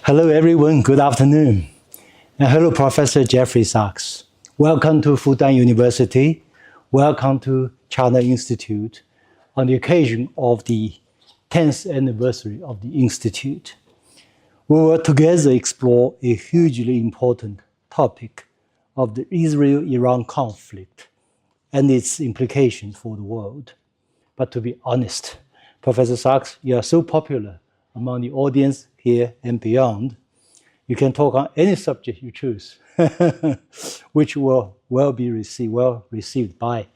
Hello, everyone. Good afternoon. And hello, Professor Jeffrey Sachs. Welcome to Fudan University. Welcome to China Institute on the occasion of the 10th anniversary of the Institute. We will together explore a hugely important topic of the Israel-Iran conflict and its implications for the world. But to be honest, Professor Sachs, you are so popular among the audience here and beyond. You can talk on any subject you choose, which will be well received by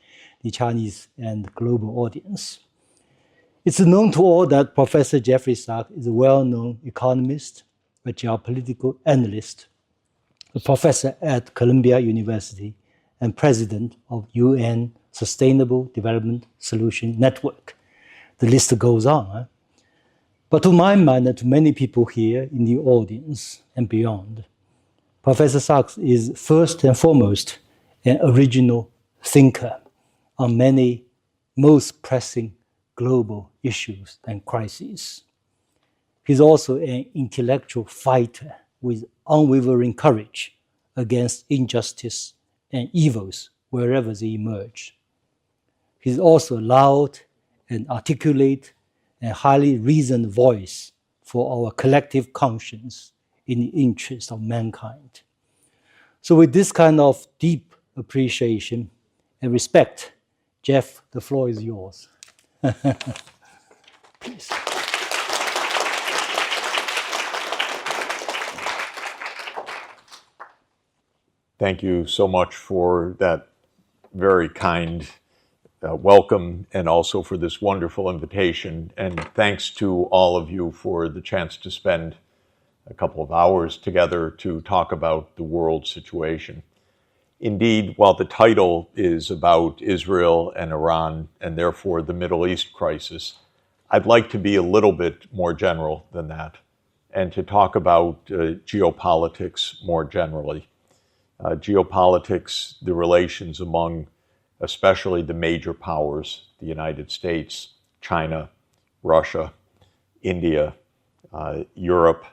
the Chinese and global audience. It's known to all that Professor Jeffrey Sachs is a well-known economist, a geopolitical analyst, a professor at Columbia University, and president of UN Sustainable Development Solution Network. The list goes on. But to my mind and to many people here in the audience and beyond, Professor Sachs is first and foremost an original thinker on many most pressing global issues and crises. He's also an intellectual fighter with unwavering courage against injustice and evils wherever they emerge. He's also a loud and articulate and highly reasoned voice for our collective conscience in the interest of mankind. So with this kind of deep appreciation and respect, Jeff, the floor is yours. Please. Thank you so much for that very kind welcome and also for this wonderful invitation. And thanks to all of you for the chance to spend a couple of hours together to talk about the world situation. Indeed, while the title is about Israel and Iran and therefore the Middle East crisis, I'd like to be a little bit more general than that and to talk about geopolitics more generally. Geopolitics, the relations among especially the major powers, the United States, China, Russia, India, Europe,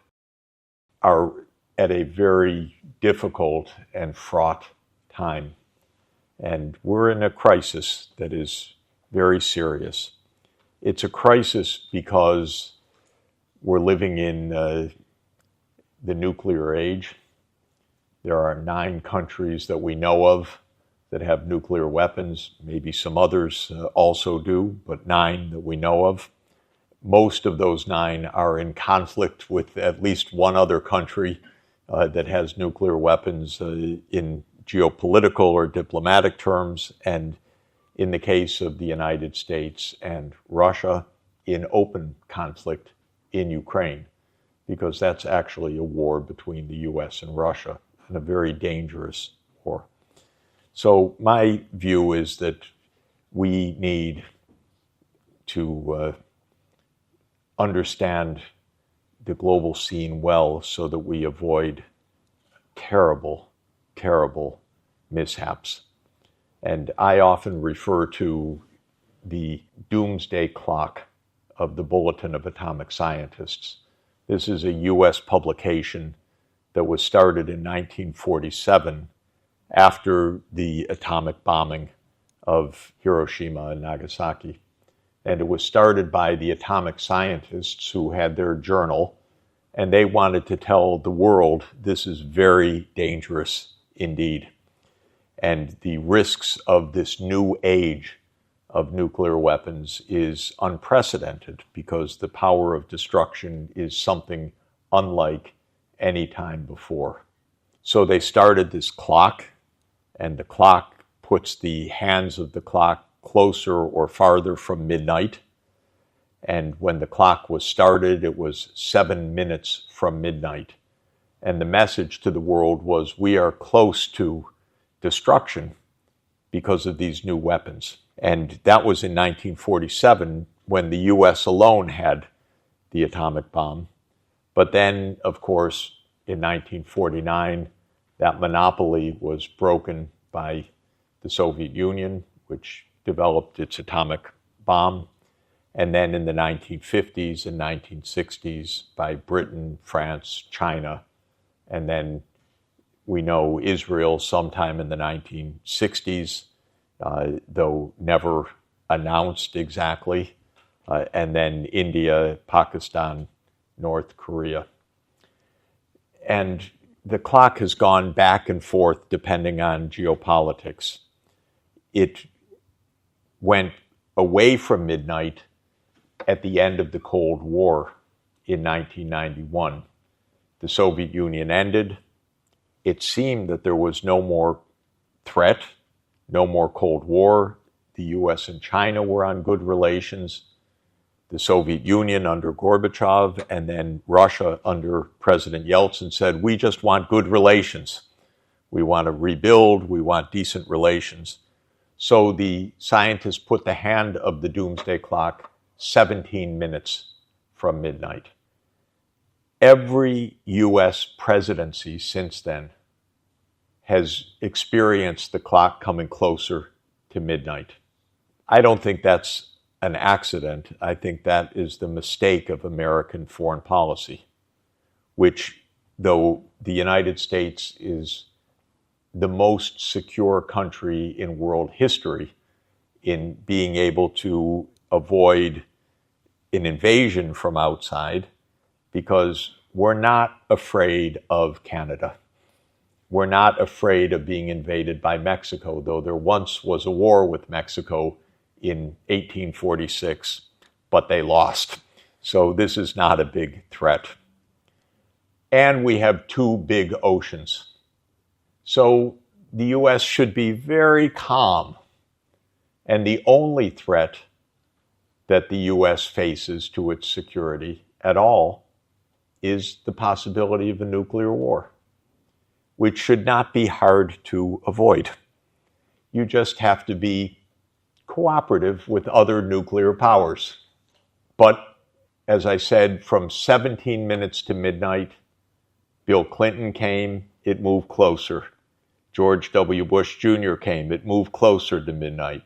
are at a very difficult and fraught time. And we're in a crisis that is very serious. It's a crisis because we're living in the nuclear age. There are 9 countries that we know of that have nuclear weapons. Maybe some others also do, but 9 that we know of. Most of those 9 are in conflict with at least one other country that has nuclear weapons in geopolitical or diplomatic terms, and in the case of the United States and Russia, in open conflict in Ukraine, because that's actually a war between the US and Russia, and a very dangerous war. So my view is that we need to understand the global scene well so that we avoid terrible, terrible mishaps. And I often refer to the Doomsday clock of the Bulletin of Atomic Scientists. This is a US publication that was started in 1947 after the atomic bombing of Hiroshima and Nagasaki. And it was started by the atomic scientists who had their journal, and they wanted to tell the world this is very dangerous indeed. And the risks of this new age of nuclear weapons is unprecedented because the power of destruction is something unlike any time before. So they started this clock, and the clock puts the hands of the clock closer or farther from midnight. And when the clock was started, it was 7 minutes from midnight. And the message to the world was, we are close to destruction because of these new weapons. And that was in 1947 when the US alone had the atomic bomb. But then, of course, in 1949, that monopoly was broken by the Soviet Union, which developed its atomic bomb. and then in the 1950s and 1960s by Britain, France, China, and then we know Israel sometime in the 1960s, though never announced exactly, and then India, Pakistan, North Korea. And the clock has gone back and forth depending on geopolitics. It went away from midnight at the end of the Cold War in 1991. The Soviet Union ended. It seemed that there was no more threat, no more Cold War. The US and China were on good relations. The Soviet Union under Gorbachev and then Russia under President Yeltsin said, we just want good relations. We want to rebuild. We want decent relations. So the scientists put the hand of the doomsday clock 17 minutes from midnight. Every US presidency since then has experienced the clock coming closer to midnight. I don't think that's an accident. I think that is the mistake of American foreign policy, which, though the United States is the most secure country in world history in being able to avoid an invasion from outside, because we're not afraid of Canada. We're not afraid of being invaded by Mexico, though there once was a war with Mexico in 1846, but they lost. So this is not a big threat. And we have two big oceans. So the US should be very calm. And the only threat that the US faces to its security at all is the possibility of a nuclear war, which should not be hard to avoid. You just have to be cooperative with other nuclear powers. But as I said, from 17 minutes to midnight, Bill Clinton came, it moved closer. George W. Bush Jr. came, it moved closer to midnight.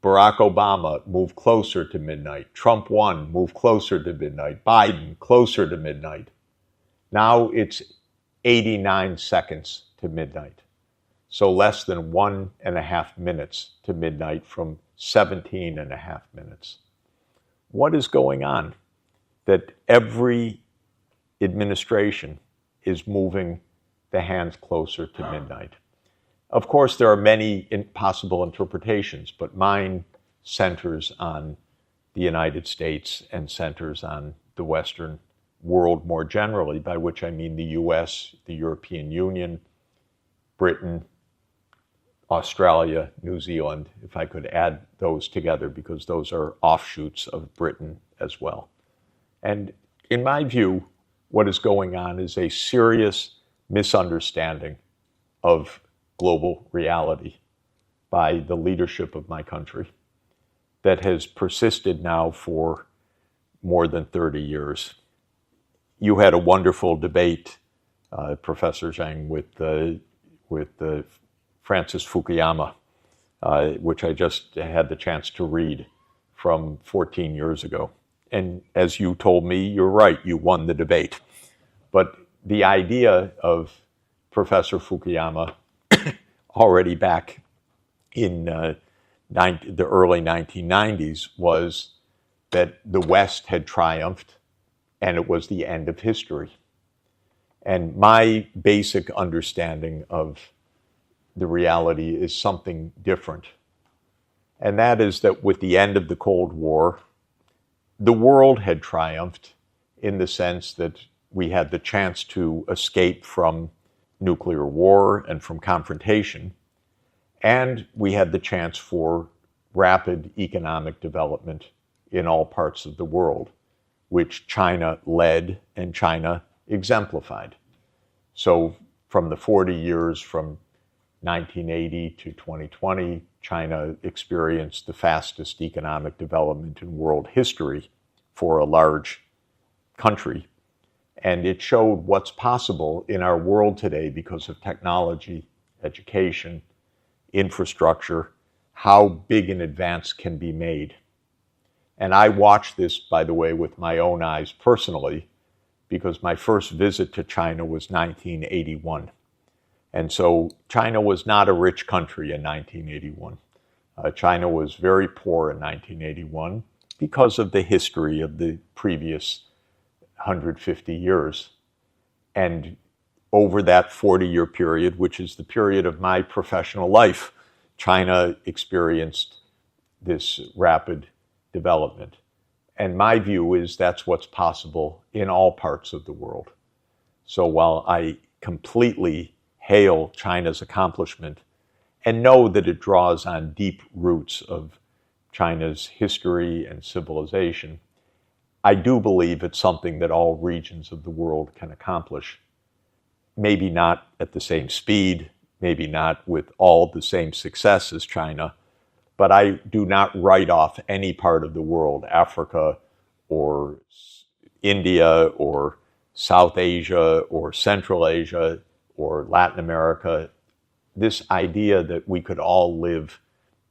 Barack Obama moved closer to midnight. Trump won, moved closer to midnight. Biden, closer to midnight. Now it's 89 seconds to midnight. So less than 1.5 minutes to midnight from 17.5 minutes. What is going on that every administration is moving the hands closer to midnight? Of course, there are many possible interpretations, but mine centers on the United States and centers on the Western world more generally, by which I mean the US, the European Union, Britain, Australia, New Zealand, if I could add those together, because those are offshoots of Britain as well. And in my view, what is going on is a serious misunderstanding of global reality by the leadership of my country that has persisted now for more than 30 years. You had a wonderful debate, Professor Zhang, with Francis Fukuyama, which I just had the chance to read from 14 years ago. And as you told me, you're right, you won the debate. But the idea of Professor Fukuyama already back in the early 1990s was that the West had triumphed and it was the end of history. And my basic understanding of the reality is something different. And that is that with the end of the Cold War, the world had triumphed in the sense that we had the chance to escape from nuclear war and from confrontation, and we had the chance for rapid economic development in all parts of the world, which China led and China exemplified. So from the 40 years from 1980 to 2020, China experienced the fastest economic development in world history for a large country. And it showed what's possible in our world today because of technology, education, infrastructure, how big an advance can be made. And I watched this, by the way, with my own eyes personally, because my first visit to China was 1981. And so China was not a rich country in 1981. China was very poor in 1981 because of the history of the previous 150 years. And over that 40-year period, which is the period of my professional life, China experienced this rapid development. And my view is that's what's possible in all parts of the world. So while I completely hail China's accomplishment and know that it draws on deep roots of China's history and civilization, I do believe it's something that all regions of the world can accomplish. Maybe not at the same speed, maybe not with all the same success as China, but I do not write off any part of the world, Africa or India or South Asia or Central Asia or Latin America. This idea that we could all live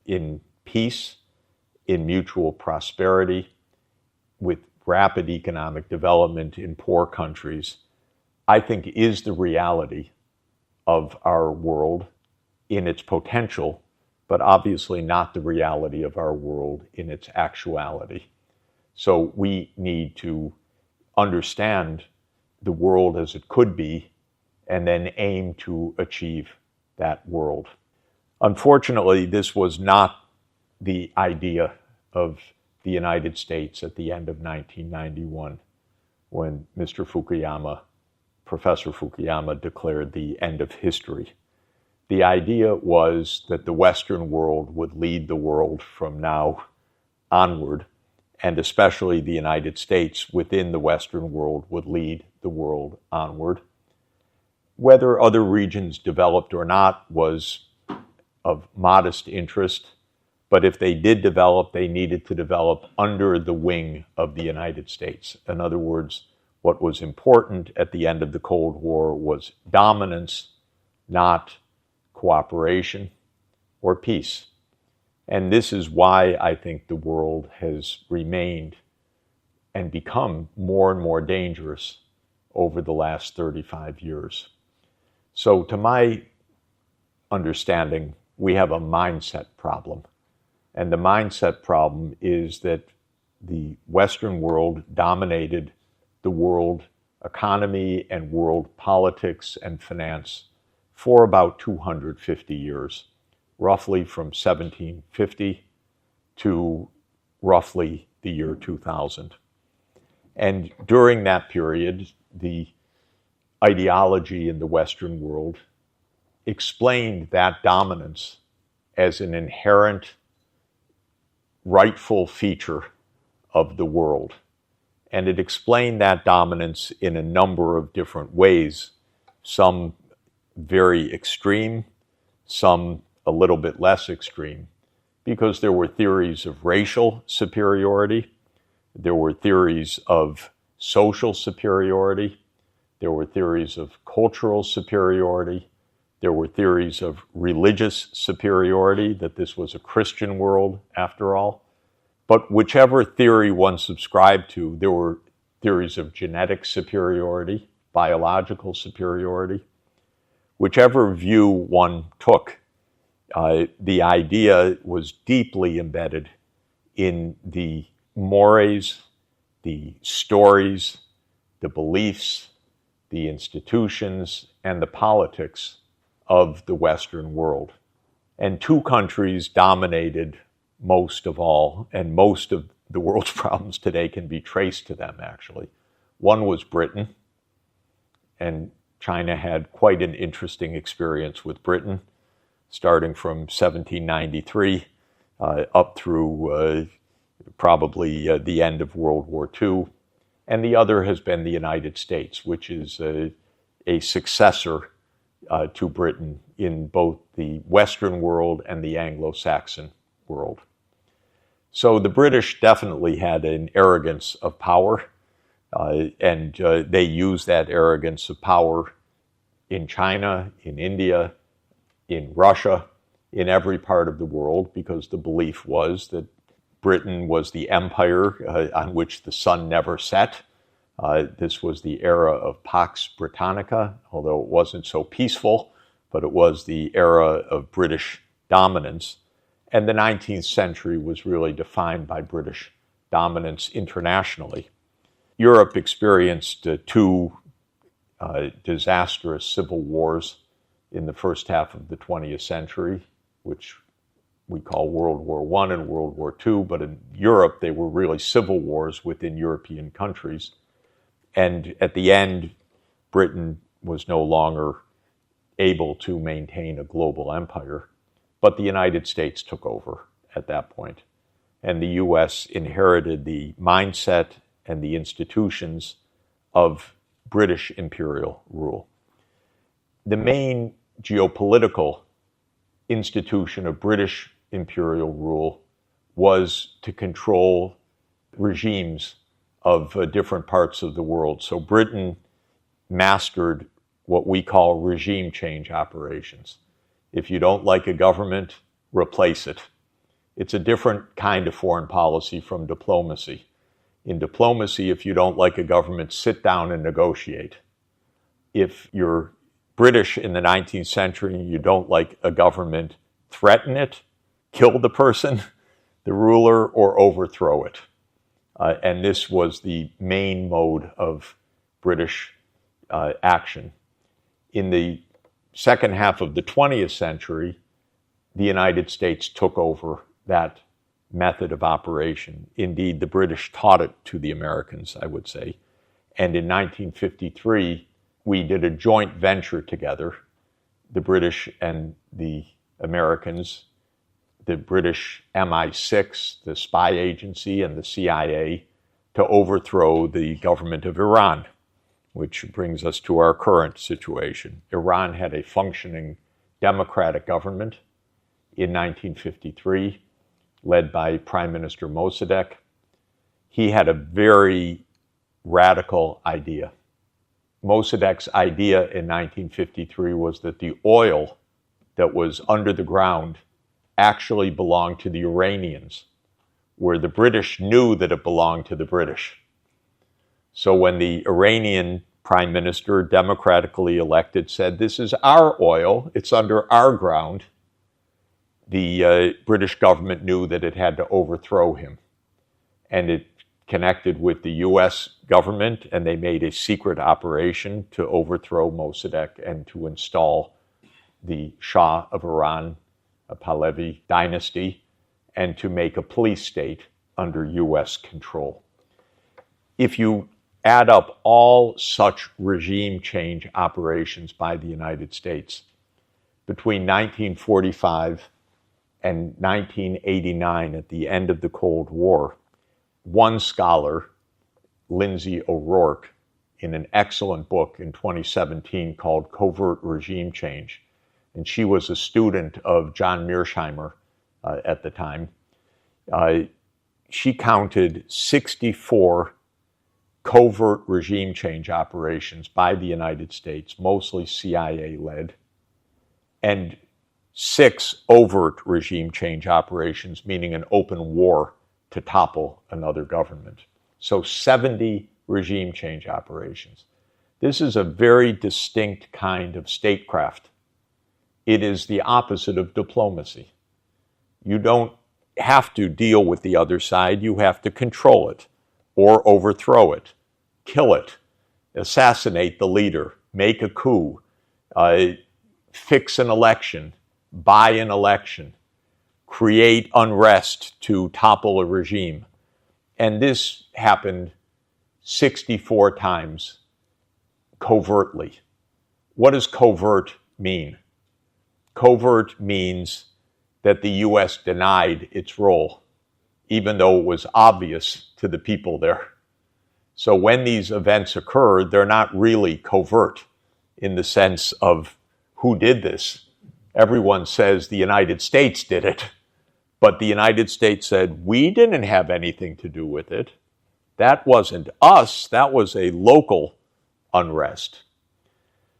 in peace, in mutual prosperity, with rapid economic development in poor countries, I think is the reality of our world in its potential, but obviously not the reality of our world in its actuality. So we need to understand the world as it could be and then aim to achieve that world. Unfortunately, this was not the idea of the United States at the end of 1991 when Professor Fukuyama declared the end of history. The idea was that the Western world would lead the world from now onward, and especially the United States within the Western world would lead the world onward. Whether other regions developed or not was of modest interest, but if they did develop, they needed to develop under the wing of the United States. In other words, what was important at the end of the Cold War was dominance, not cooperation or peace. And this is why I think the world has remained and become more and more dangerous over the last 35 years. So to my understanding, we have a mindset problem. And the mindset problem is that the Western world dominated the world economy and world politics and finance for about 250 years, roughly from 1750 to roughly the year 2000. And during that period, the ideology in the Western world explained that dominance as an inherent, rightful feature of the world. And it explained that dominance in a number of different ways, some very extreme, some a little bit less extreme, because there were theories of racial superiority, there were theories of social superiority, there were theories of cultural superiority, there were theories of religious superiority, that this was a Christian world after all. But whichever theory one subscribed to, there were theories of genetic superiority, biological superiority. Whichever view one took, the idea was deeply embedded in the mores, the stories, the beliefs, the institutions, and the politics of the Western world. And two countries dominated most of all, and most of the world's problems today can be traced to them, actually. One was Britain, and China had quite an interesting experience with Britain, starting from 1793 up through probably the end of World War II. And the other has been the United States, which is a successor to Britain in both the Western world and the Anglo-Saxon world. So the British definitely had an arrogance of power, and they used that arrogance of power in China, in India, in Russia, in every part of the world, because the belief was that Britain was the empire on which the sun never set. This was the era of Pax Britannica, although it wasn't so peaceful, but it was the era of British dominance. And the 19th century was really defined by British dominance internationally. Europe experienced two disastrous civil wars in the first half of the 20th century, which we call World War I and World War II, but in Europe they were really civil wars within European countries. And at the end, Britain was no longer able to maintain a global empire, but the United States took over at that point. And the U.S. inherited the mindset and the institutions of British imperial rule. The main geopolitical institution of British imperial rule was to control regimes of different parts of the world. So Britain mastered what we call regime change operations. If you don't like a government, replace it. It's a different kind of foreign policy from diplomacy. In diplomacy, if you don't like a government, sit down and negotiate. If you're British in the 19th century and you don't like a government, threaten it, kill the person, the ruler, or overthrow it. And this was the main mode of British action. In the second half of the 20th century, the United States took over that method of operation. Indeed, the British taught it to the Americans, I would say. And in 1953, we did a joint venture together, the British and the Americans, the British MI6, the spy agency, and the CIA, to overthrow the government of Iran, which brings us to our current situation. Iran had a functioning democratic government in 1953, led by Prime Minister Mossadegh. He had a very radical idea. Mossadegh's idea in 1953 was that the oil that was under the ground actually belonged to the Iranians, where the British knew that it belonged to the British. So when the Iranian prime minister, democratically elected, said, "This is our oil, it's under our ground," the British government knew that it had to overthrow him. And it connected with the U.S. government, and they made a secret operation to overthrow Mossadegh and to install the Shah of Iran, a Pahlavi dynasty, and to make a police state under U.S. control. If you add up all such regime change operations by the United States between 1945 and 1989, at the end of the Cold War, one scholar, Lindsay O'Rourke, in an excellent book in 2017 called Covert Regime Change, and she was a student of John Mearsheimer at the time, she counted 64 covert regime change operations by the United States, mostly CIA-led, and 6 overt regime change operations, meaning an open war to topple another government. So 70 regime change operations. This is a very distinct kind of statecraft. It is the opposite of diplomacy. You don't have to deal with the other side, you have to control it, or overthrow it, kill it, assassinate the leader, make a coup, fix an election, buy an election, create unrest to topple a regime. And this happened 64 times covertly. What does covert mean? Covert means that the U.S. denied its role, even though it was obvious to the people there. So when these events occur, they're not really covert in the sense of who did this. Everyone says the United States did it, but the United States said, we didn't have anything to do with it. That wasn't us, that was a local unrest.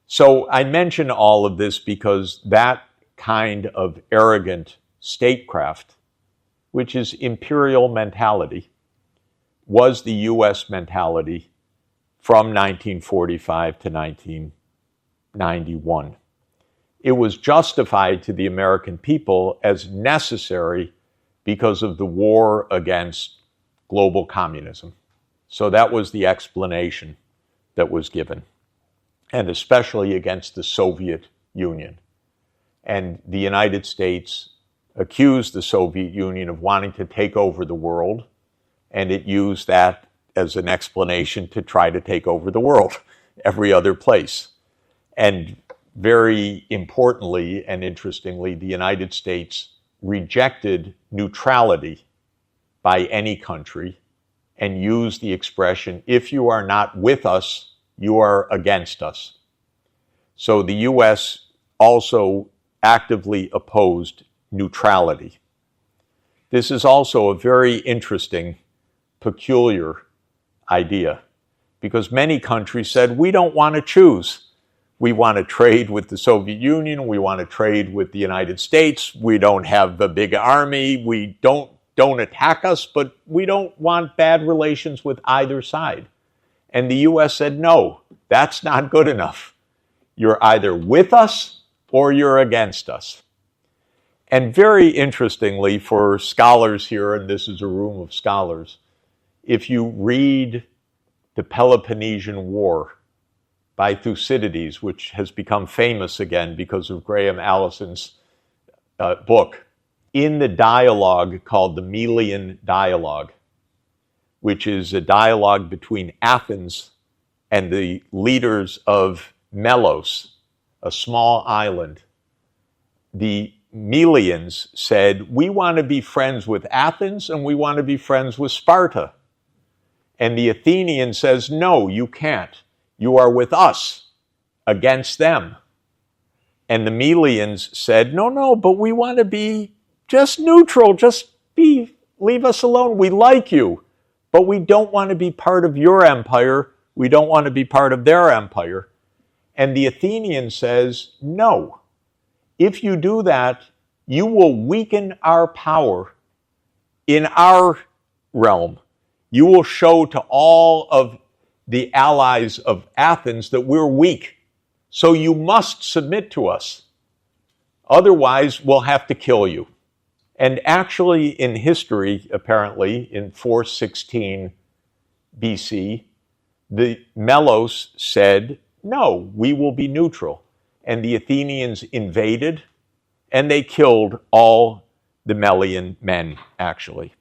So I mention all of this because that kind of arrogant statecraft which is imperial mentality, was the US mentality from 1945 to 1991. It was justified to the American people as necessary because of the war against global communism. So that was the explanation that was given, and especially against the Soviet Union. And the United States accused the Soviet Union of wanting to take over the world, and it used that as an explanation to try to take over the world, every other place. And very importantly and interestingly, the United States rejected neutrality by any country and used the expression, if you are not with us, you are against us. So the US also actively opposed neutrality. This is also a very interesting, peculiar idea, because many countries said, we don't want to choose. We want to trade with the Soviet Union. We want to trade with the United States. We don't have a big army. We don't attack us, but we don't want bad relations with either side. And the US said, no, that's not good enough. You're either with us or you're against us. And very interestingly, for scholars here, and this is a room of scholars, if you read the Peloponnesian War by Thucydides, which has become famous again because of Graham Allison's book, in the dialogue called the Melian Dialogue, which is a dialogue between Athens and the leaders of Melos, a small island, the Melians said, we want to be friends with Athens and we want to be friends with Sparta. And the Athenian says, no, you can't. You are with us against them. And the Melians said, no, but we want to be just neutral, leave us alone. We like you, but we don't want to be part of your empire. We don't want to be part of their empire. And the Athenian says, no. If you do that, you will weaken our power in our realm. You will show to all of the allies of Athens that we're weak. So you must submit to us. Otherwise, we'll have to kill you. And actually, in history, apparently, in 416 BC, the Melos said, no, we will be neutral. And the Athenians invaded, and they killed all the Melian men, actually.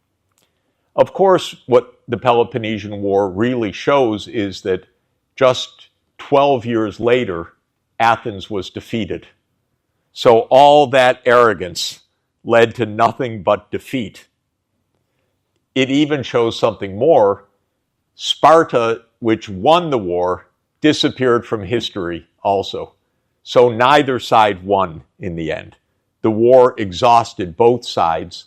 Of course, what the Peloponnesian War really shows is that just 12 years later, Athens was defeated. So all that arrogance led to nothing but defeat. It even shows something more. Sparta, which won the war, disappeared from history also. So neither side won in the end. The war exhausted both sides,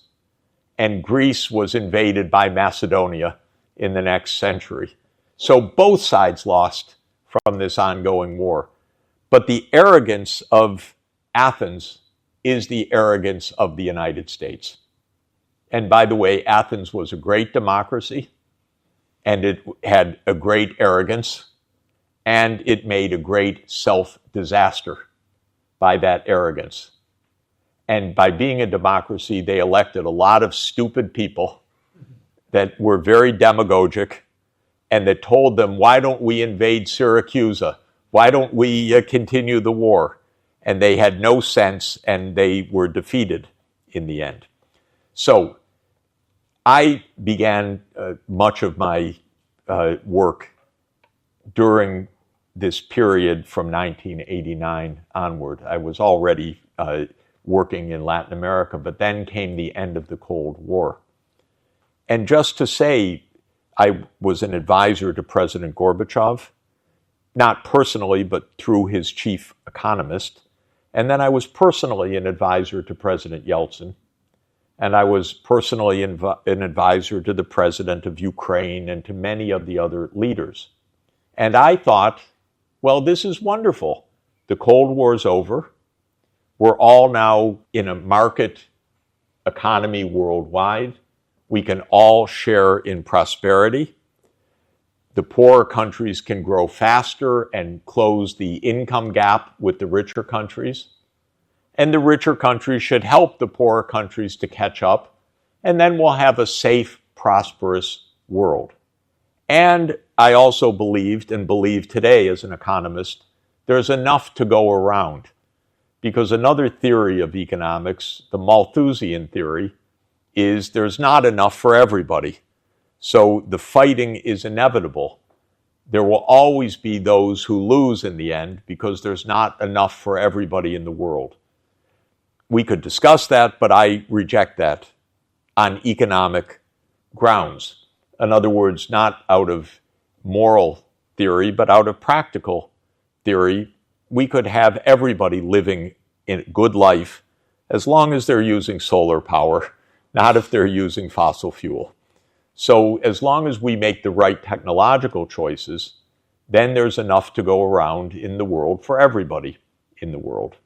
and Greece was invaded by Macedonia in the next century. So both sides lost from this ongoing war. But the arrogance of Athens is the arrogance of the United States. And by the way, Athens was a great democracy, and it had a great arrogance, and it made a great self-disaster by that arrogance. And by being a democracy, they elected a lot of stupid people that were very demagogic and that told them, why don't we invade Syracusa? Why don't we continue the war? And they had no sense, and they were defeated in the end. So I began much of my work during this period from 1989 onward. I was already working in Latin America, but then came the end of the Cold War. And just to say, I was an advisor to President Gorbachev, not personally, but through his chief economist. And then I was personally an advisor to President Yeltsin. And I was personally an advisor to the president of Ukraine and to many of the other leaders. And I thought, well, this is wonderful. The Cold War is over. We're all now in a market economy worldwide. We can all share in prosperity. The poorer countries can grow faster and close the income gap with the richer countries. And the richer countries should help the poorer countries to catch up. And then we'll have a safe, prosperous world. And I also believed and believe today as an economist, there's enough to go around. Because another theory of economics, the Malthusian theory, is there's not enough for everybody. So the fighting is inevitable. There will always be those who lose in the end because there's not enough for everybody in the world. We could discuss that, but I reject that on economic grounds. In other words, not out of moral theory, but out of practical theory. We could have everybody living in a good life as long as they're using solar power, not if they're using fossil fuel. So as long as we make the right technological choices, then there's enough to go around in the world for everybody in the world.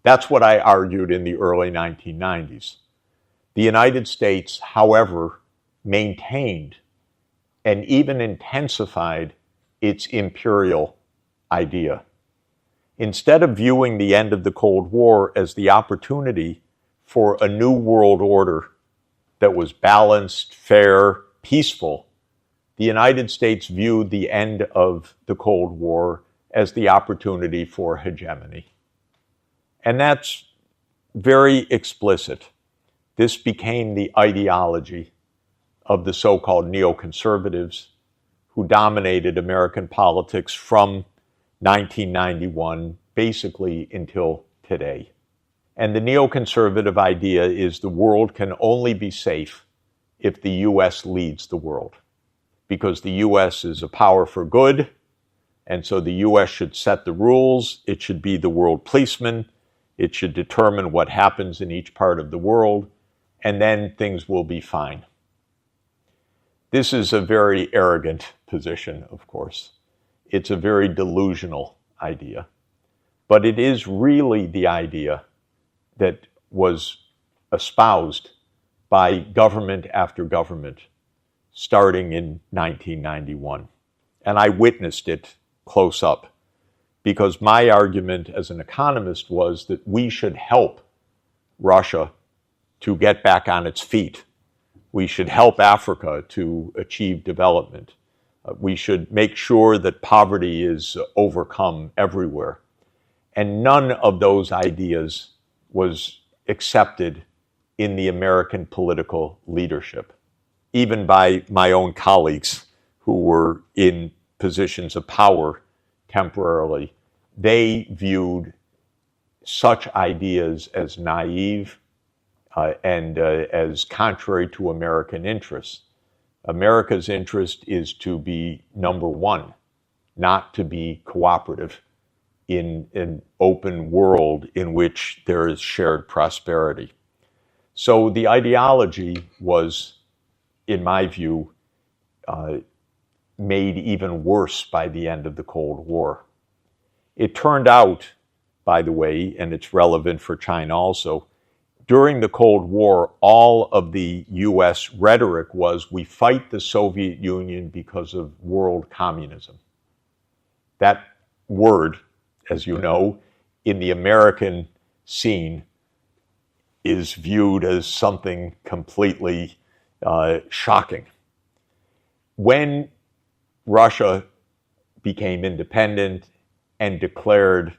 That's what I argued in the early 1990s. The United States, however, maintained and even intensified its imperial idea. Instead of viewing the end of the Cold War as the opportunity for a new world order that was balanced, fair, peaceful, the United States viewed the end of the Cold War as the opportunity for hegemony. And that's very explicit. This became the ideology of the so-called neoconservatives who dominated American politics from 1991 basically until today. And the neoconservative idea is the world can only be safe if the U.S. leads the world, because the U.S. is a power for good, and so the U.S. should set the rules. It should be the world policeman. It should determine what happens in each part of the world, and then things will be fine. This is a very arrogant position, of course. It's a very delusional idea, but it is really the idea that was espoused by government after government starting in 1991. And I witnessed it close up because my argument as an economist was that we should help Russia to get back on its feet. We should help Africa to achieve development. We should make sure that poverty is overcome everywhere. And none of those ideas was accepted in the American political leadership, even by my own colleagues who were in positions of power temporarily. They viewed such ideas as naive and as contrary to American interests. America's interest is to be number one, not to be cooperative in an open world in which there is shared prosperity. So the ideology was, in my view, made even worse by the end of the Cold War. It turned out, by the way, and it's relevant for China also, during the Cold War, all of the U.S. rhetoric was, we fight the Soviet Union because of world communism. That word, as you know, in the American scene is viewed as something completely shocking. When Russia became independent and declared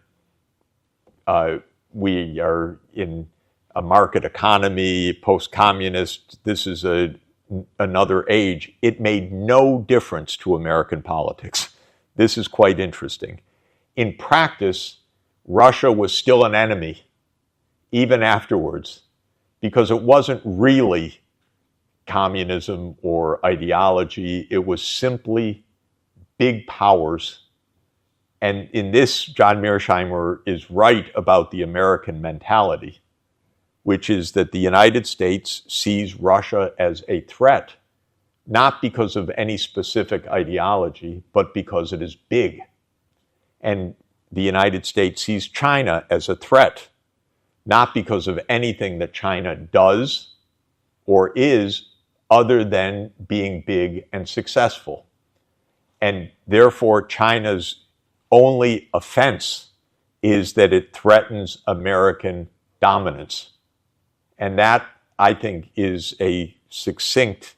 we are in a market economy, post-communist, this is another age, it made no difference to American politics. This is quite interesting. In practice, Russia was still an enemy, even afterwards, because it wasn't really communism or ideology. It was simply big powers. And in this, John Mearsheimer is right about the American mentality, which is that the United States sees Russia as a threat, not because of any specific ideology, but because it is big. And the United States sees China as a threat, not because of anything that China does or is other than being big and successful. And therefore, China's only offense is that it threatens American dominance. And that, I think, is a succinct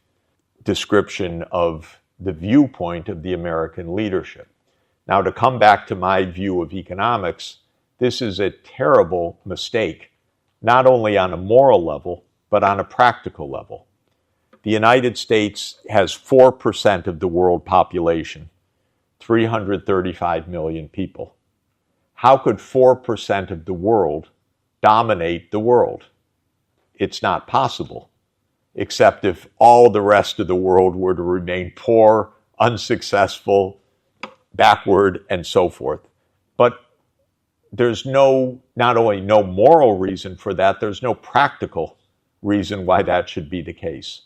description of the viewpoint of the American leadership. Now, to come back to my view of economics, this is a terrible mistake, not only on a moral level, but on a practical level. The United States has 4% of the world population, 335 million people. How could 4% of the world dominate the world? It's not possible, except if all the rest of the world were to remain poor, unsuccessful, backward, and so forth. But there's not only no moral reason for that, there's no practical reason why that should be the case.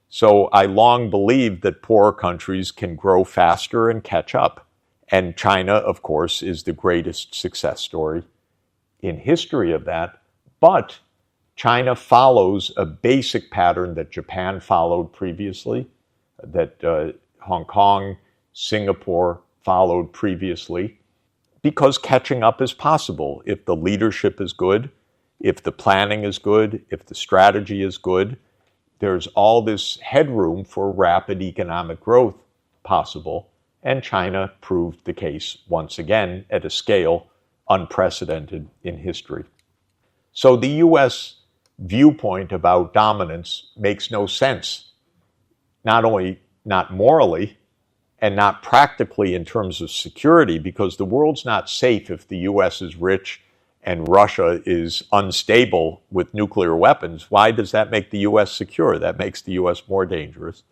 So I long believed that poorer countries can grow faster and catch up. And China, of course, is the greatest success story in history of that. But China follows a basic pattern that Japan followed previously, that Hong Kong, Singapore followed previously, because catching up is possible if the leadership is good, if the planning is good, if the strategy is good. There's all this headroom for rapid economic growth possible, and China proved the case once again at a scale unprecedented in history. So the U.S. viewpoint about dominance makes no sense, not only not morally and not practically in terms of security, because the world's not safe if the U.S. is rich and Russia is unstable with nuclear weapons. Why does that make the U.S. secure? That makes the U.S. more dangerous.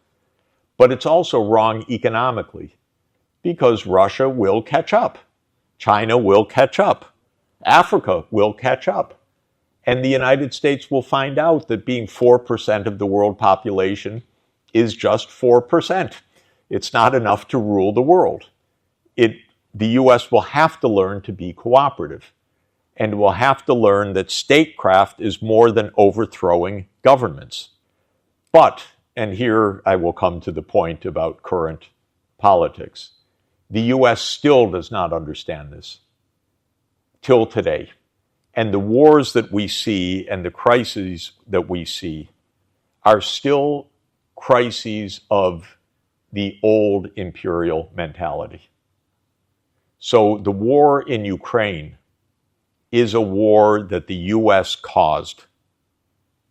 But it's also wrong economically, because Russia will catch up. China will catch up. Africa will catch up. And the United States will find out that being 4% of the world population is just 4%. It's not enough to rule the world. The U.S. will have to learn to be cooperative, and will have to learn that statecraft is more than overthrowing governments. But, and here I will come to the point about current politics, the U.S. still does not understand this till today. And the wars that we see and the crises that we see are still crises of the old imperial mentality. So the war in Ukraine is a war that the U.S. caused,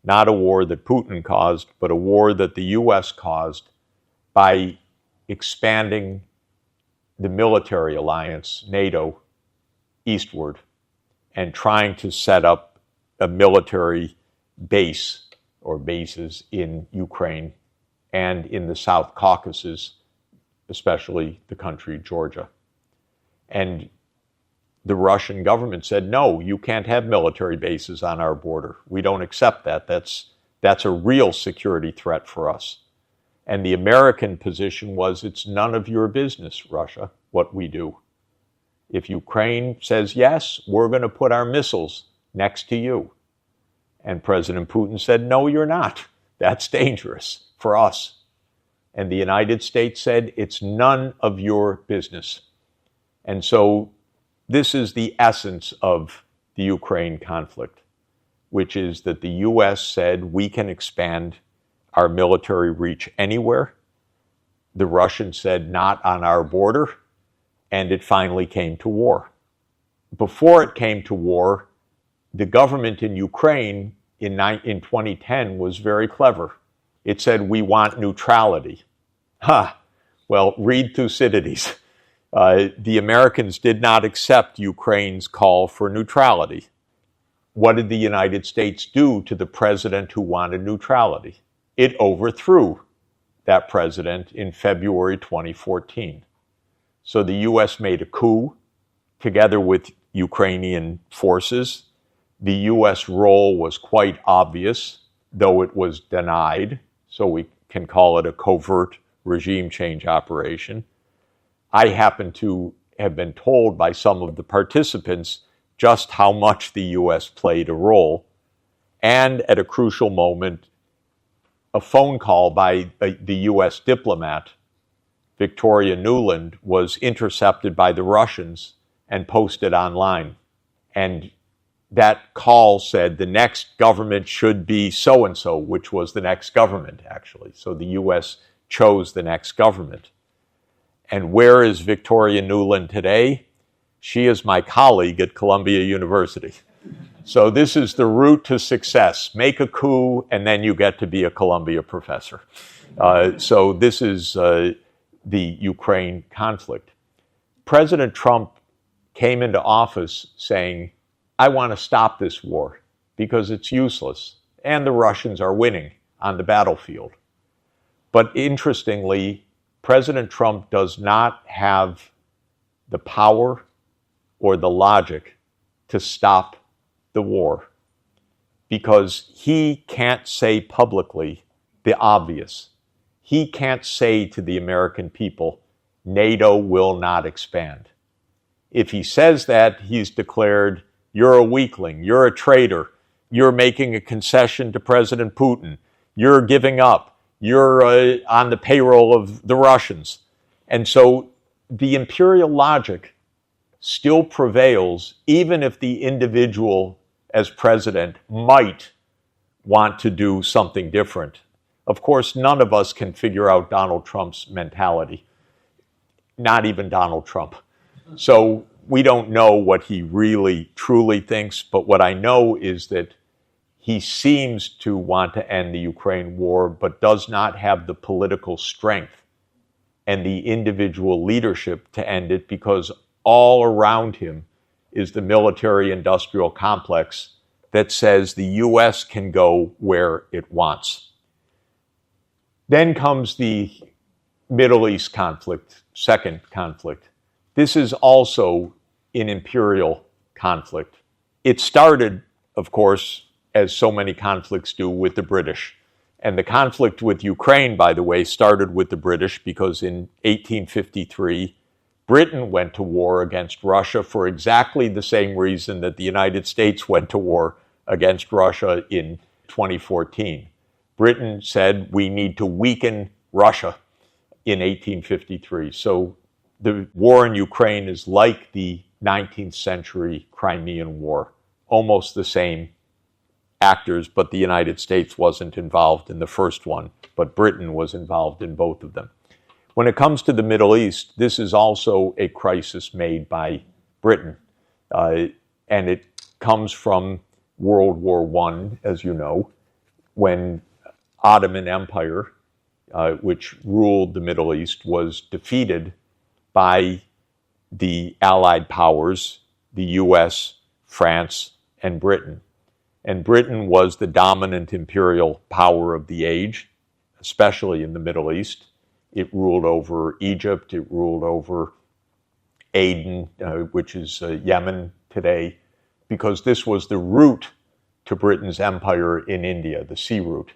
not a war that Putin caused, but a war that the U.S. caused by expanding the military alliance, NATO, eastward, and trying to set up a military base or bases in Ukraine and in the South Caucasus, especially the country Georgia. And the Russian government said, no, you can't have military bases on our border. We don't accept that. That's a real security threat for us. And the American position was, it's none of your business, Russia, what we do. If Ukraine says yes, we're going to put our missiles next to you. And President Putin said, no, you're not. That's dangerous for us. And the United States said, it's none of your business. And so this is the essence of the Ukraine conflict, which is that the U.S. said we can expand our military reach anywhere. The Russians said not on our border, and it finally came to war. Before it came to war, the government in Ukraine in 2010 was very clever. It said, we want neutrality. Well, read Thucydides. The Americans did not accept Ukraine's call for neutrality. What did the United States do to the president who wanted neutrality? It overthrew that president in February 2014. So the U.S. made a coup together with Ukrainian forces. The U.S. role was quite obvious, though it was denied, so we can call it a covert regime change operation. I happen to have been told by some of the participants just how much the U.S. played a role, and at a crucial moment, a phone call by the U.S. diplomat, Victoria Nuland, was intercepted by the Russians and posted online. And that call said the next government should be so-and-so, which was the next government, actually. So the U.S. chose the next government. And where is Victoria Nuland today? She is my colleague at Columbia University. So this is the route to success. Make a coup, and then you get to be a Columbia professor. So this is the Ukraine conflict. President Trump came into office saying, I want to stop this war because it's useless, and the Russians are winning on the battlefield. But interestingly, President Trump does not have the power or the logic to stop the war because he can't say publicly the obvious. He can't say to the American people, NATO will not expand. If he says that, he's declared, you're a weakling, you're a traitor, you're making a concession to President Putin, you're giving up, you're on the payroll of the Russians. And so the imperial logic still prevails, even if the individual as president might want to do something different. Of course, none of us can figure out Donald Trump's mentality, not even Donald Trump. So we don't know what he really truly thinks, but what I know is that he seems to want to end the Ukraine war, but does not have the political strength and the individual leadership to end it because all around him is the military-industrial complex that says the U.S. can go where it wants. Then comes the Middle East conflict, second conflict. This is also an imperial conflict. It started, of course, as so many conflicts do, with the British. And the conflict with Ukraine, by the way, started with the British because in 1853, Britain went to war against Russia for exactly the same reason that the United States went to war against Russia in 2014. Britain said we need to weaken Russia in 1853. So the war in Ukraine is like the 19th century Crimean War, almost the same actors, but the United States wasn't involved in the first one, but Britain was involved in both of them. When it comes to the Middle East, this is also a crisis made by Britain, and it comes from World War I, as you know, when Ottoman Empire, which ruled the Middle East, was defeated by the Allied powers, the US, France, and Britain. And Britain was the dominant imperial power of the age, especially in the Middle East. It ruled over Egypt, it ruled over Aden, which is Yemen today, because this was the route to Britain's empire in India, the sea route.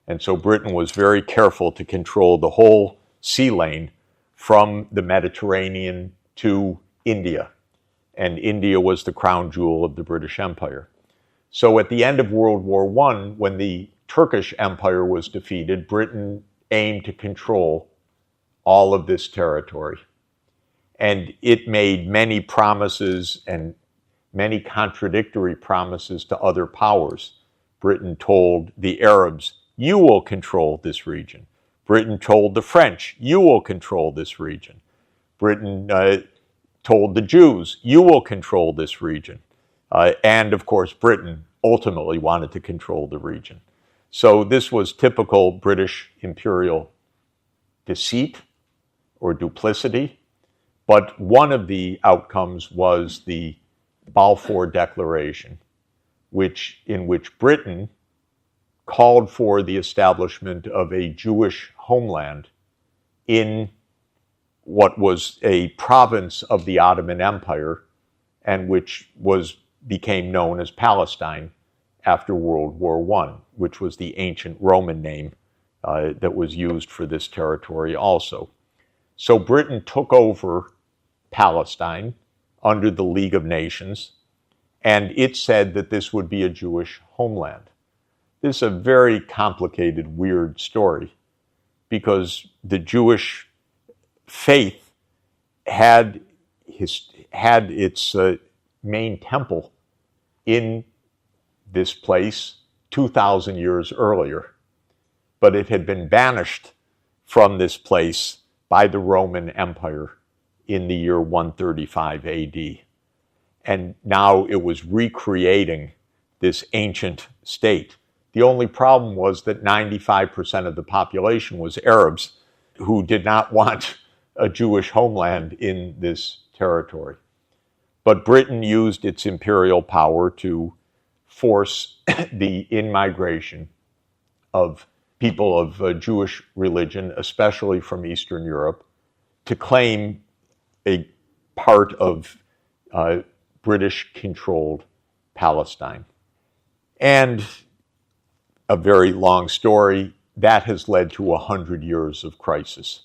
And so Britain was very careful to control the whole sea lane from the Mediterranean to India. And India was the crown jewel of the British Empire. So at the end of World War I, when the Turkish Empire was defeated, Britain aimed to control all of this territory. And it made many promises and many contradictory promises to other powers. Britain told the Arabs, you will control this region. Britain told the French, you will control this region. Britain told the Jews, you will control this region. And of course, Britain ultimately wanted to control the region. So this was typical British imperial deceit or duplicity. But one of the outcomes was the Balfour Declaration, in which Britain called for the establishment of a Jewish homeland in what was a province of the Ottoman Empire and which became known as Palestine after World War I, which was the ancient Roman name that was used for this territory also. So Britain took over Palestine under the League of Nations, and it said that this would be a Jewish homeland. This is a very complicated, weird story, because the Jewish faith had its main temple in this place 2,000 years earlier, but it had been banished from this place by the Roman Empire in the year 135 AD. And now it was recreating this ancient state. The only problem was that 95% of the population was Arabs who did not want a Jewish homeland in this territory. But Britain used its imperial power to force the in-migration of people of Jewish religion, especially from Eastern Europe, to claim a part of British-controlled Palestine. And a very long story, that has led to 100 years of crisis,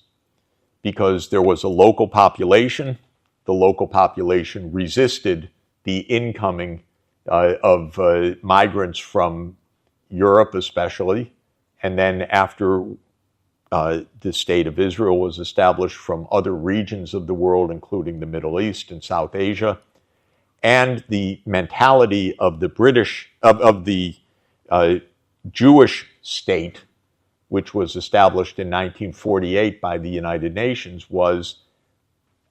because there was a local population. The local population resisted the incoming of migrants from Europe especially, and then after the state of Israel was established, from other regions of the world, including the Middle East and South Asia. And the mentality of the Jewish state, which was established in 1948 by the United Nations, was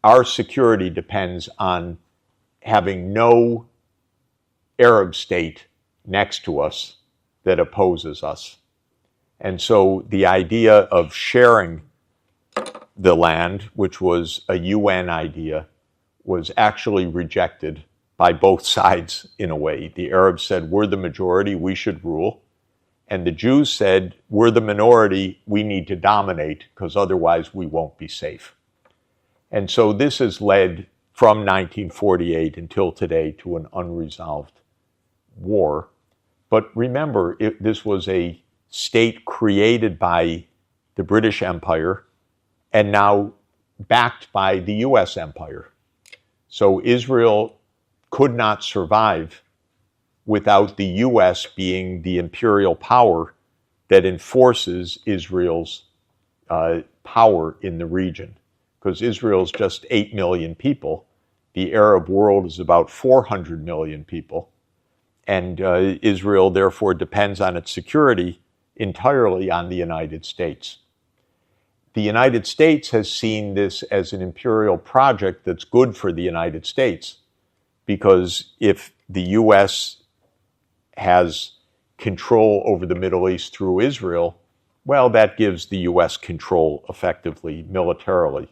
our security depends on having no Arab state next to us that opposes us. And so the idea of sharing the land, which was a UN idea, was actually rejected by both sides in a way. The Arabs said, we're the majority, we should rule. And the Jews said, we're the minority, we need to dominate, because otherwise we won't be safe. And so this has led from 1948 until today to an unresolved war. But remember, this was a state created by the British Empire and now backed by the US Empire. So Israel could not survive without the US being the imperial power that enforces Israel's power in the region. Because Israel's just 8 million people. The Arab world is about 400 million people. And Israel, therefore, depends on its security entirely on the United States. The United States has seen this as an imperial project that's good for the United States, because if the U.S. has control over the Middle East through Israel, well, that gives the U.S. control effectively, militarily,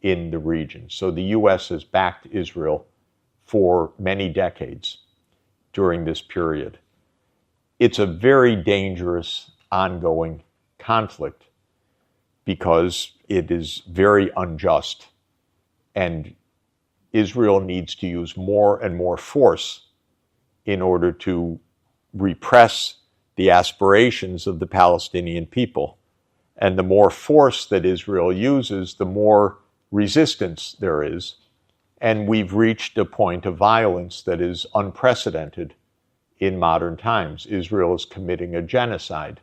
in the region. So the U.S. has backed Israel for many decades during this period. It's a very dangerous ongoing conflict because it is very unjust, and Israel needs to use more and more force in order to repress the aspirations of the Palestinian people. And the more force that Israel uses, the more resistance there is. And we've reached a point of violence that is unprecedented in modern times. Israel is committing a genocide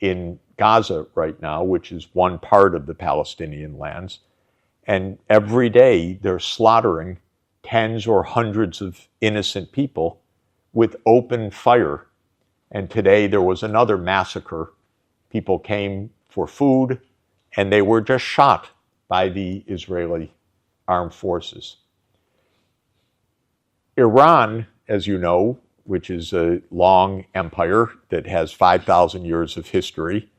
in Gaza right now, which is one part of the Palestinian lands. And every day they're slaughtering tens or hundreds of innocent people with open fire. And today there was another massacre. People came for food and they were just shot by the Israeli armed forces. Iran, as you know, which is a long empire that has 5,000 years of history,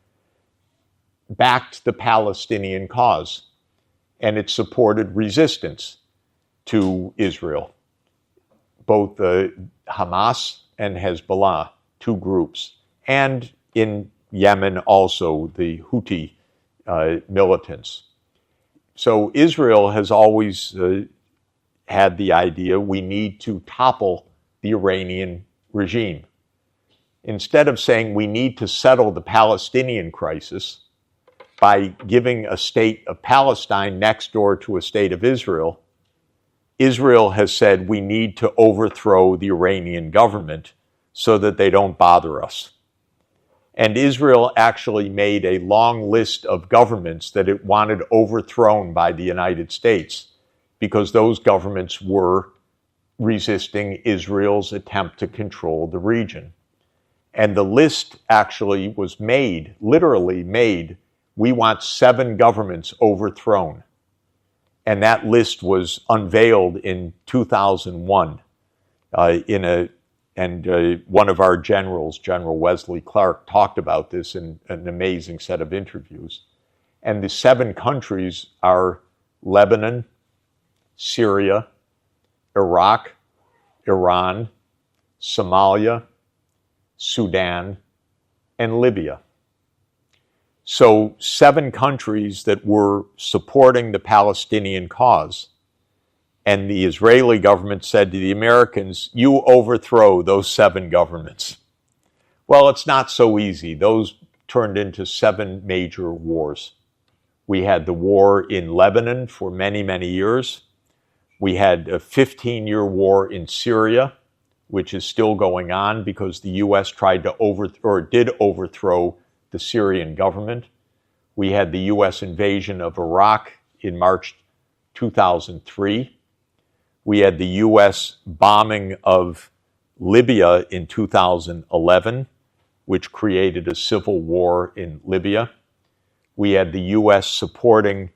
backed the Palestinian cause, and it supported resistance to Israel. Both Hamas and Hezbollah, two groups, and in Yemen also the Houthi militants. So Israel has always had the idea we need to topple the Iranian regime. Instead of saying we need to settle the Palestinian crisis by giving a state of Palestine next door to a state of Israel, Israel has said we need to overthrow the Iranian government so that they don't bother us. And Israel actually made a long list of governments that it wanted overthrown by the United States because those governments were resisting Israel's attempt to control the region. And the list actually was made, literally made, we want 7 governments overthrown. And that list was unveiled in 2001 one of our generals, General Wesley Clark, talked about this in an amazing set of interviews. And the 7 countries are Lebanon, Syria, Iraq, Iran, Somalia, Sudan, and Libya. So 7 countries that were supporting the Palestinian cause. And the Israeli government said to the Americans, you overthrow those 7 governments. Well, it's not so easy. Those turned into 7 major wars. We had the war in Lebanon for many, many years. We had a 15-year war in Syria, which is still going on because the U.S. tried to did overthrow the Syrian government. We had the U.S. invasion of Iraq in March 2003. We had the U.S. bombing of Libya in 2011, which created a civil war in Libya. We had the U.S. supporting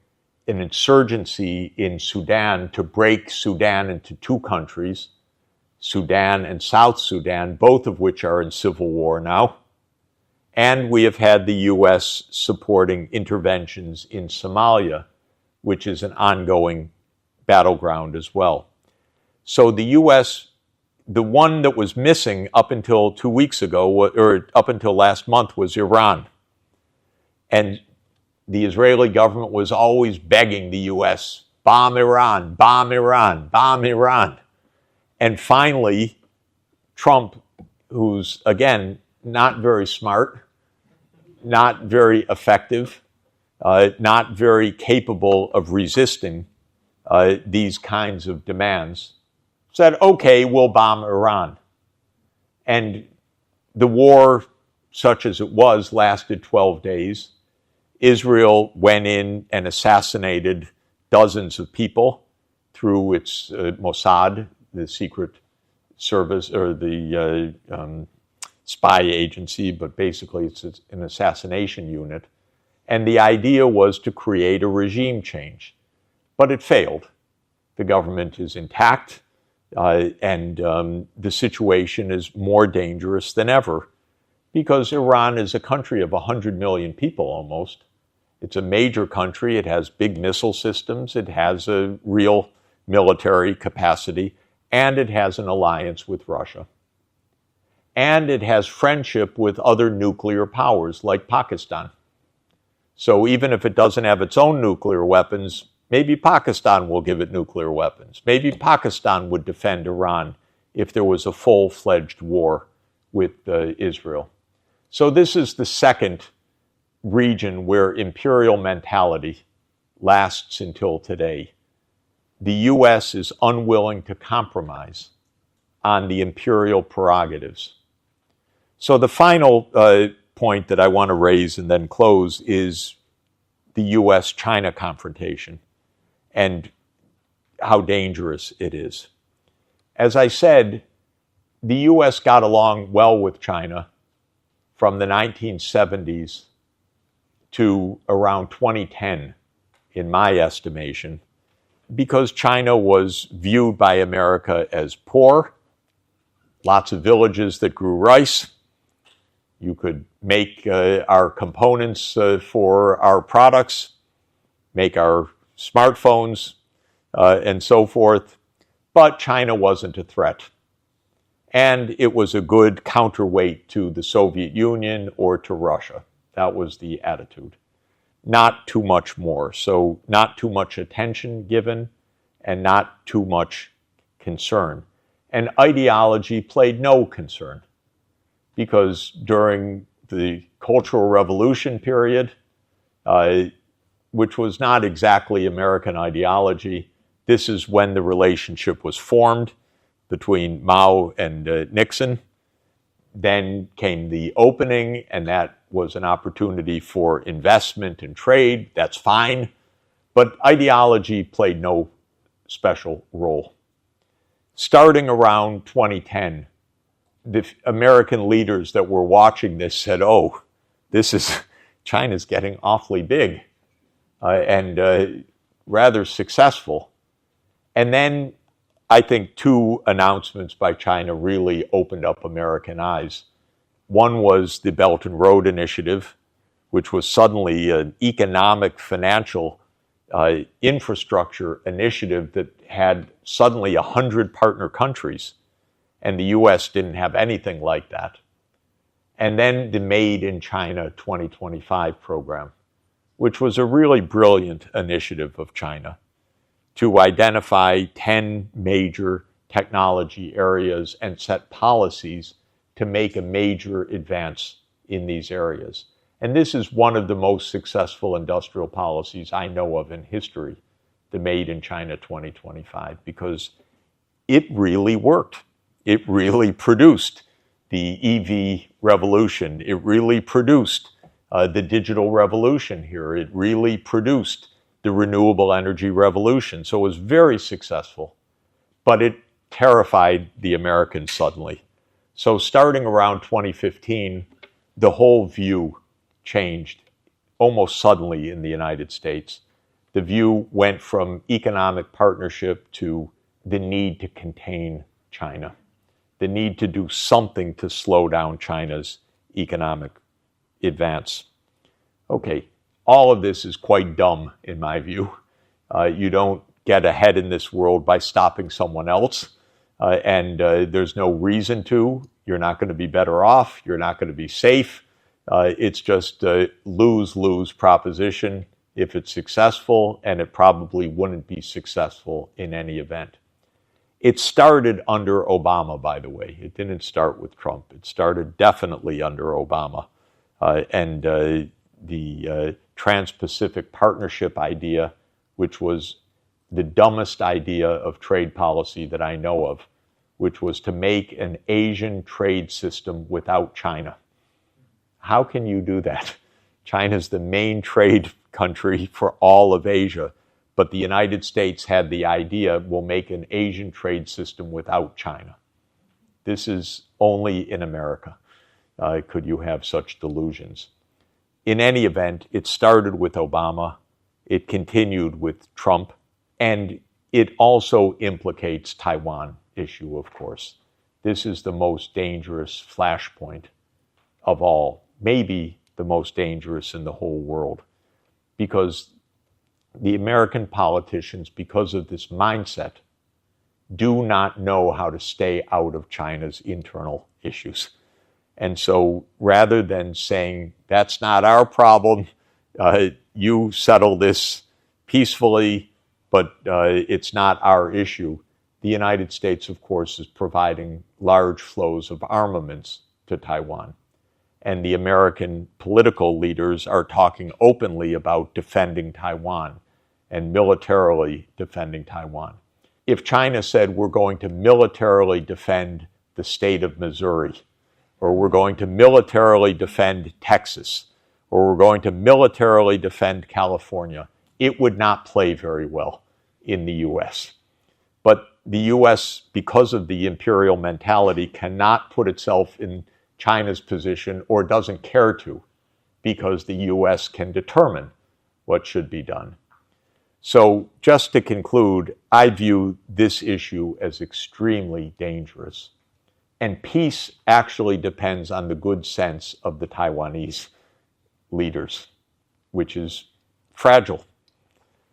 an insurgency in Sudan to break Sudan into 2 countries, Sudan and South Sudan, both of which are in civil war now. And we have had the U.S. supporting interventions in Somalia, which is an ongoing battleground as well. So the U.S., the one that was missing up until 2 weeks ago, or up until last month, was Iran. And the Israeli government was always begging the U.S., bomb Iran, bomb Iran, bomb Iran. And finally, Trump, who's, again, not very smart, not very effective, not very capable of resisting these kinds of demands, said, okay, we'll bomb Iran. And the war, such as it was, lasted 12 days. Israel went in and assassinated dozens of people through its Mossad, the secret service, or the spy agency, but basically it's an assassination unit. And the idea was to create a regime change. But it failed. The government is intact, and the situation is more dangerous than ever because Iran is a country of 100 million people almost. It's a major country. It has big missile systems. It has a real military capacity, and it has an alliance with Russia. And it has friendship with other nuclear powers like Pakistan. So even if it doesn't have its own nuclear weapons, maybe Pakistan will give it nuclear weapons. Maybe Pakistan would defend Iran if there was a full-fledged war with Israel. So this is the second region where imperial mentality lasts until today. The U.S. is unwilling to compromise on the imperial prerogatives. So the final point that I want to raise and then close is the U.S.-China confrontation and how dangerous it is. As I said, the U.S. got along well with China from the 1970s to around 2010, in my estimation, because China was viewed by America as poor, lots of villages that grew rice. You could make our components for our products, make our smartphones, and so forth. But China wasn't a threat. And it was a good counterweight to the Soviet Union or to Russia. That was the attitude. Not too much more. So not too much attention given and not too much concern. And ideology played no concern, because during the Cultural Revolution period, which was not exactly American ideology, This is when the relationship was formed between Mao and Nixon. Then came the opening, and that was an opportunity for investment and trade. That's fine. But ideology played no special role. Starting around 2010, the American leaders that were watching this said, oh, China's getting awfully big and rather successful. And then I think two announcements by China really opened up American eyes. One was the Belt and Road Initiative, which was suddenly an economic, financial infrastructure initiative that had suddenly 100 partner countries, and the U.S. didn't have anything like that. And then the Made in China 2025 program, which was a really brilliant initiative of China to identify 10 major technology areas and set policies to make a major advance in these areas. And this is one of the most successful industrial policies I know of in history, the Made in China 2025, because it really worked. It really produced the EV revolution. It really produced the digital revolution here. It really produced the renewable energy revolution. So it was very successful, but it terrified the Americans suddenly. So starting around 2015, the whole view changed almost suddenly in the United States. The view went from economic partnership to the need to contain China, the need to do something to slow down China's economic advance. Okay, all of this is quite dumb in my view. You don't get ahead in this world by stopping someone else, and there's no reason to. You're not going to be better off. You're not going to be safe. It's just a lose-lose proposition if it's successful, and it probably wouldn't be successful in any event. It started under Obama, by the way. It didn't start with Trump. It started definitely under Obama. And the Trans-Pacific Partnership idea, which was the dumbest idea of trade policy that I know of, which was to make an Asian trade system without China. How can you do that? China's the main trade country for all of Asia, but the United States had the idea, we'll make an Asian trade system without China. This is only in America could you have such delusions. In any event, it started with Obama, it continued with Trump, and it also implicates Taiwan issue, of course. This is the most dangerous flashpoint of all, maybe the most dangerous in the whole world, because the American politicians, because of this mindset, do not know how to stay out of China's internal issues. And so rather than saying, that's not our problem, you settle this peacefully, but it's not our issue, the United States, of course, is providing large flows of armaments to Taiwan. And the American political leaders are talking openly about defending Taiwan and militarily defending Taiwan. If China said, we're going to militarily defend the state of Missouri, or we're going to militarily defend Texas, or we're going to militarily defend California, it would not play very well in the U.S. But the U.S., because of the imperial mentality, cannot put itself in China's position or doesn't care to, because the U.S. can determine what should be done. So just to conclude, I view this issue as extremely dangerous. And peace actually depends on the good sense of the Taiwanese leaders, which is fragile.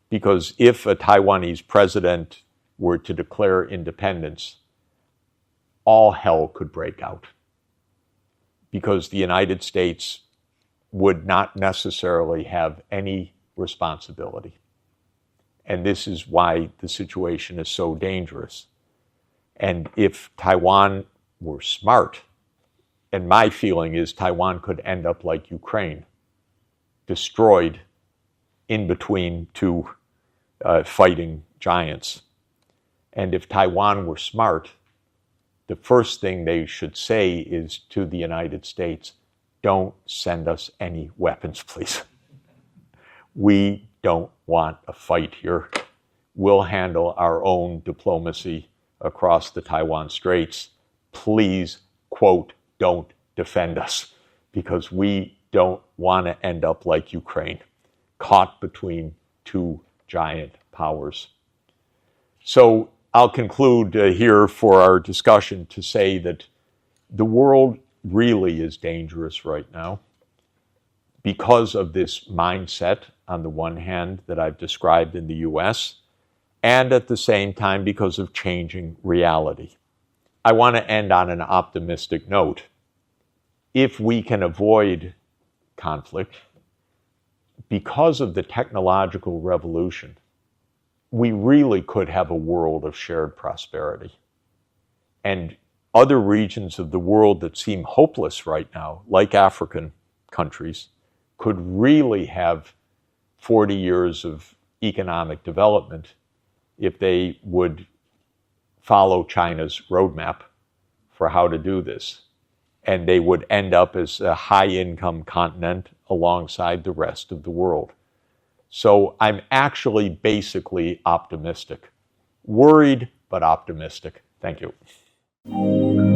Because if a Taiwanese president were to declare independence, all hell could break out. Because the United States would not necessarily have any responsibility. And this is why the situation is so dangerous. And if Taiwan were smart, and my feeling is Taiwan could end up like Ukraine, destroyed in between two fighting giants. And if Taiwan were smart, the first thing they should say is to the United States, don't send us any weapons, please. We don't want a fight here. We'll handle our own diplomacy across the Taiwan Straits. Please, quote, don't defend us, because we don't want to end up like Ukraine, caught between two giant powers. So I'll conclude here for our discussion to say that the world really is dangerous right now because of this mindset, on the one hand, that I've described in the US, and at the same time because of changing reality. I want to end on an optimistic note. If we can avoid conflict, because of the technological revolution, we really could have a world of shared prosperity. And other regions of the world that seem hopeless right now, like African countries, could really have 40 years of economic development if they would follow China's roadmap for how to do this. And they would end up as a high-income continent alongside the rest of the world. So I'm actually basically optimistic. Worried, but optimistic. Thank you.